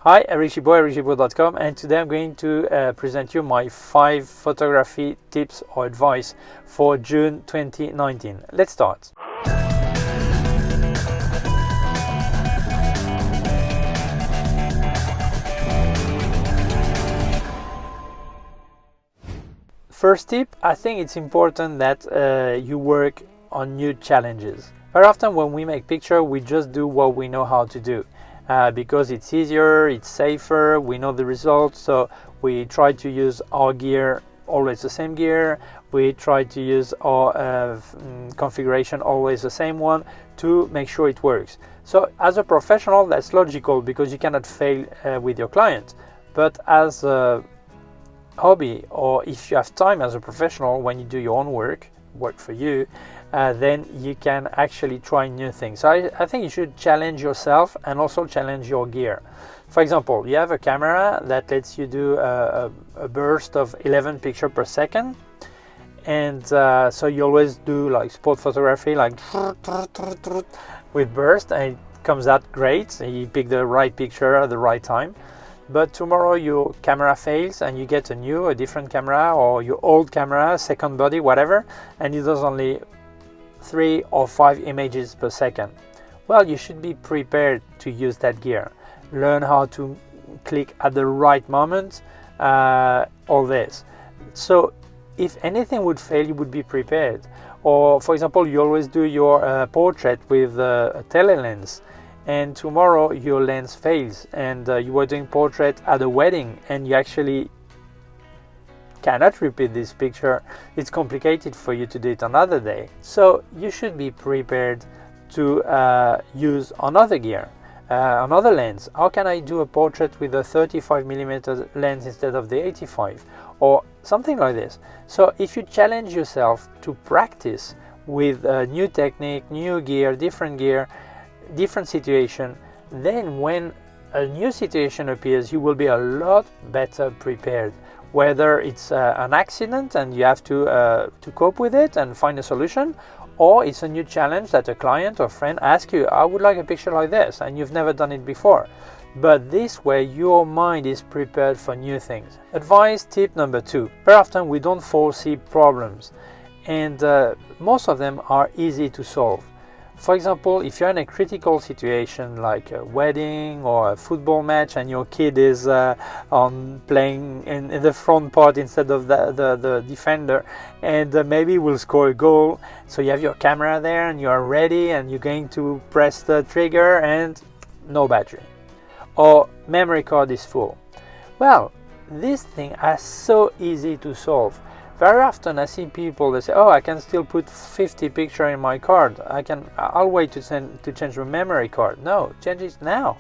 Hi, RichiBoy.com, and today I'm going to present you my 5 photography tips or advice for June 2019. Let's start. First tip, I think it's important that you work on new challenges. Very often when we make picture, we just do what we know how to do. Because it's easier, it's safer, we know the results, so we try to use our gear, always the same gear. We try to use our configuration, always the same one, to make sure it works. So as a professional, that's logical because you cannot fail with your client. But as a hobby, or if you have time as a professional, when you do your own work for you, then you can actually try new things. So I think you should challenge yourself and also challenge your gear. For example, you have a camera that lets you do a burst of 11 pictures per second, and so you always do like sport photography, like with burst, and it comes out great. You pick the right picture at the right time. But tomorrow your camera fails and you get a different camera, or your old camera, second body, whatever, and it does only 3 or 5 images per second. Well, you should be prepared to use that gear. Learn how to click at the right moment, all this. So if anything would fail, you would be prepared. Or for example, you always do your portrait with a telelens, and tomorrow your lens fails, and you were doing portrait at a wedding and you actually cannot repeat this picture. It's complicated for you to do it another day. So you should be prepared to use another gear, another lens. How can I do a portrait with a 35mm lens instead of the 85, or something like this? So if you challenge yourself to practice with a new technique, new gear, different situation, then when a new situation appears, you will be a lot better prepared. Whether it's an accident and you have to cope with it and find a solution, or it's a new challenge that a client or friend asks you, I would like a picture like this, and you've never done it before. But this way your mind is prepared for new things. Advice tip number 2. Very often we don't foresee problems, and most of them are easy to solve. For example, if you're in a critical situation like a wedding or a football match and your kid is playing in the front part instead of the defender, and maybe will score a goal, so you have your camera there and you are ready and you're going to press the trigger and no battery, or memory card is full. Well, this thing is so easy to solve. Very often I see people, they say, oh, I can still put 50 pictures in my card. I'll wait to change the memory card. No, change it now.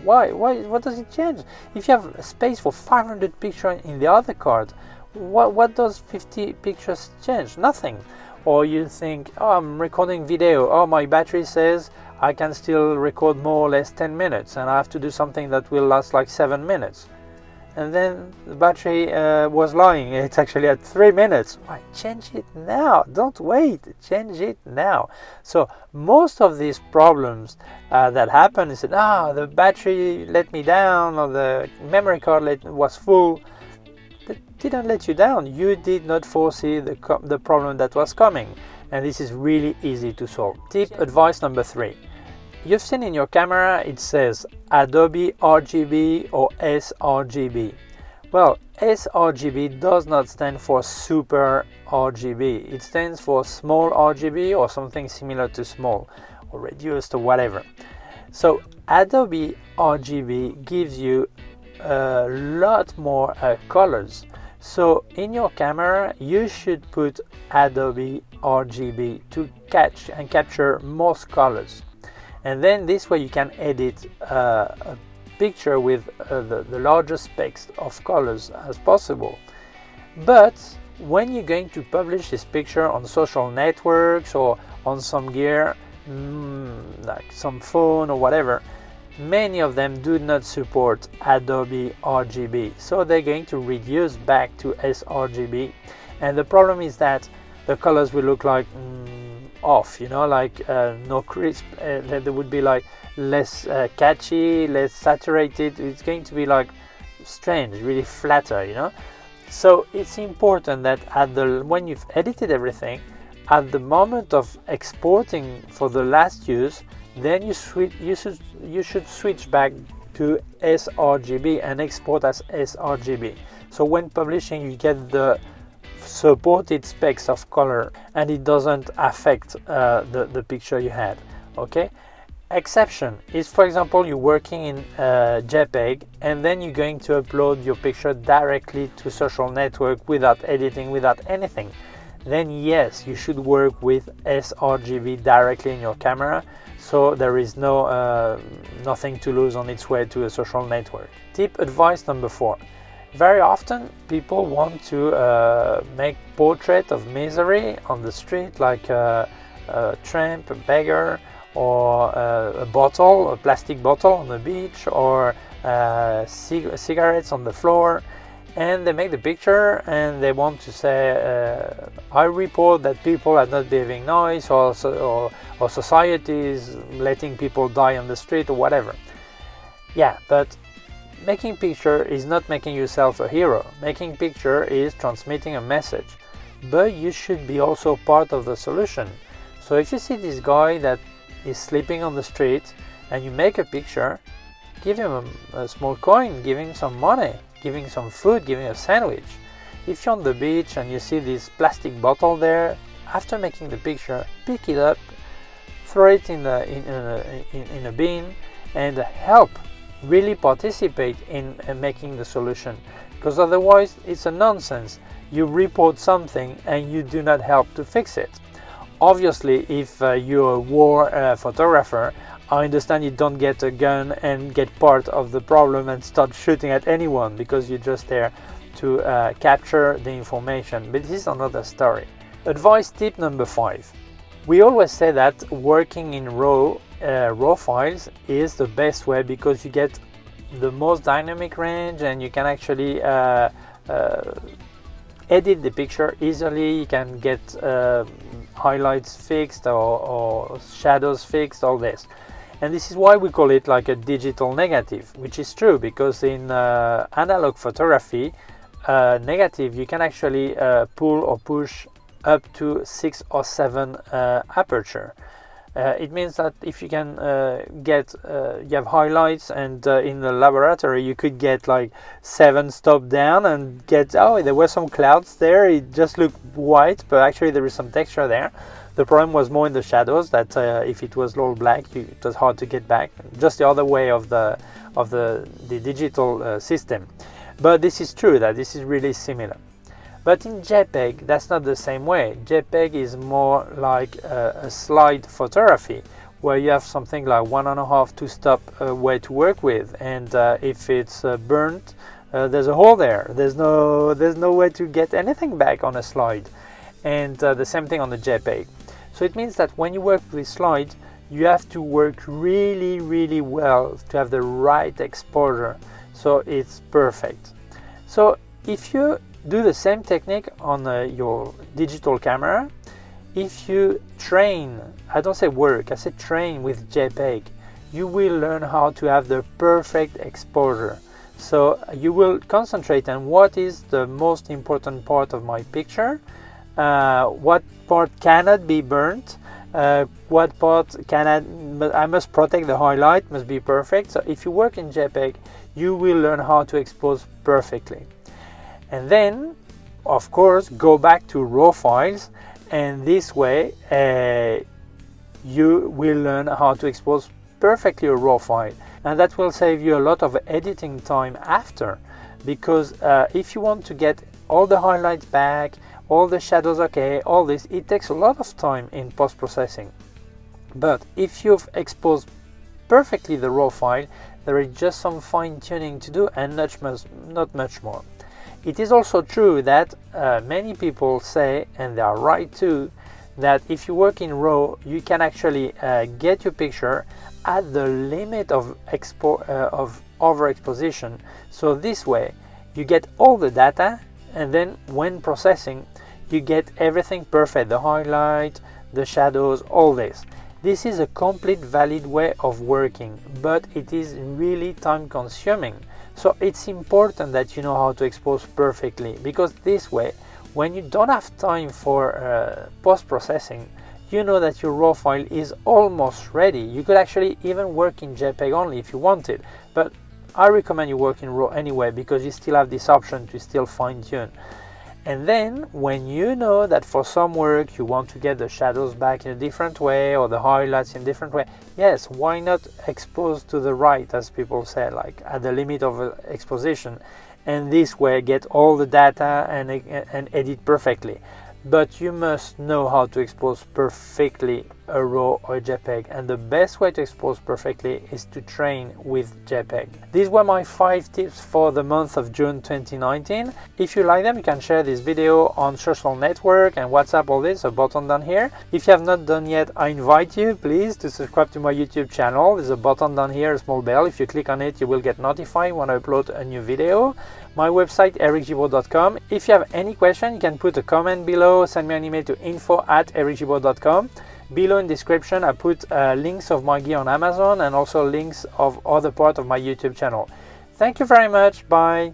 Why? What does it change? If you have space for 500 pictures in the other card, what does 50 pictures change? Nothing. Or you think, oh, I'm recording video. Oh, my battery says I can still record more or less 10 minutes and I have to do something that will last like 7 minutes. And then the battery was lying, it's actually at 3 minutes. Why? Change it now, don't wait, change it now. So most of these problems that happen is that the battery let me down, or the memory card was full. That didn't let you down. You did not foresee the problem that was coming, and this is really easy to solve. Tip advice number 3. You've seen in your camera it says Adobe RGB or sRGB. Well, sRGB does not stand for Super RGB. It stands for Small RGB or something similar to small, or reduced, or whatever. So Adobe RGB gives you a lot more colors. So in your camera you should put Adobe RGB to catch and capture most colors. And then this way you can edit a picture with the largest specs of colors as possible. But when you're going to publish this picture on social networks or on some gear, like some phone or whatever, many of them do not support Adobe RGB. So they're going to reduce back to sRGB. And the problem is that the colors will look like off, you know, like no crisp, there would be like less catchy, less saturated. It's going to be like strange, really flatter, you know. So it's important that when you've edited everything, at the moment of exporting for the last use, then you should switch back to sRGB and export as sRGB. So when publishing, you get the supported specs of color and it doesn't affect the picture you had. Okay. Exception is, for example, you're working in JPEG and then you're going to upload your picture directly to social network without editing, without anything. Then yes, you should work with sRGB directly in your camera, so there is nothing to lose on its way to a social network. Tip advice number 4. Very often people want to make portrait of misery on the street, like a tramp, a beggar, or a bottle, a plastic bottle on the beach, or cigarettes on the floor, and they make the picture and they want to say, I report that people are not behaving nice, or society is letting people die on the street, or whatever. Yeah, but making picture is not making yourself a hero. Making picture is transmitting a message, but you should be also part of the solution. So if you see this guy that is sleeping on the street and you make a picture, give him a small coin, give him some money, give him some food, give him a sandwich. If you're on the beach and you see this plastic bottle there, after making the picture, pick it up, throw it in a bin, and help, really participate in making the solution, because otherwise it's a nonsense. You report something and you do not help to fix it. Obviously, if you're a war photographer, I understand you don't get a gun and get part of the problem and start shooting at anyone, because you're just there to capture the information. But this is another story. Advice tip number 5. We always say that working in raw files is the best way, because you get the most dynamic range and you can actually edit the picture easily. You can get highlights fixed or shadows fixed, all this. And this is why we call it like a digital negative, which is true, because in analog photography, negative, you can actually pull or push up to 6 or 7 aperture. It means that if you can you have highlights, and in the laboratory you could get like 7 stop down and get, oh, there were some clouds there, it just looked white, but actually there is some texture there. The problem was more in the shadows, that if it was all black, it was hard to get back. Just the other way of the digital system. But this is true, that this is really similar. But in JPEG, that's not the same way. JPEG is more like a slide photography, where you have something like 1.5 2-stop way to work with, and if it's burnt, there's a hole there. There's no way to get anything back on a slide, and the same thing on the JPEG. So it means that when you work with slides, you have to work really, really well to have the right exposure, so it's perfect. So if you do the same technique on your digital camera, if you train, I don't say work, I say train with JPEG, you will learn how to have the perfect exposure. So you will concentrate on what is the most important part of my picture, what part cannot be burnt, what part I must protect, the highlight must be perfect. So if you work in JPEG, you will learn how to expose perfectly. And then, of course, go back to raw files, and this way you will learn how to expose perfectly a raw file, and that will save you a lot of editing time after, because if you want to get all the highlights back, all the shadows okay, all this, it takes a lot of time in post-processing. But if you've exposed perfectly the raw file, there is just some fine-tuning to do, and not much more. It is also true that many people say, and they are right too, that if you work in RAW, you can actually get your picture at the limit of overexposition. So this way, you get all the data, and then when processing, you get everything perfect: the highlight, the shadows, all this. This is a complete valid way of working, but it is really time consuming. So it's important that you know how to expose perfectly, because this way, when you don't have time for post-processing, you know that your raw file is almost ready. You could actually even work in JPEG only if you wanted, but I recommend you work in RAW anyway, because you still have this option to still fine-tune. And then when you know that for some work you want to get the shadows back in a different way or the highlights in a different way, yes, why not expose to the right, as people say, like at the limit of exposition, and this way get all the data and edit perfectly. But you must know how to expose perfectly a RAW or a JPEG, and the best way to expose perfectly is to train with JPEG. These were my 5 tips for the month of June 2019. If you like them, you can share this video on social network and WhatsApp, all this, a button down here. If you have not done yet, I invite you please to subscribe to my YouTube channel. There's a button down here, a small bell. If you click on it, you will get notified when I upload a new video. My website, ericgibault.com. If you have any question, you can put a comment below, send me an email to info@ericgibault.com. Below in description, I put links of my gear on Amazon and also links of other part of my YouTube channel. Thank you very much. Bye.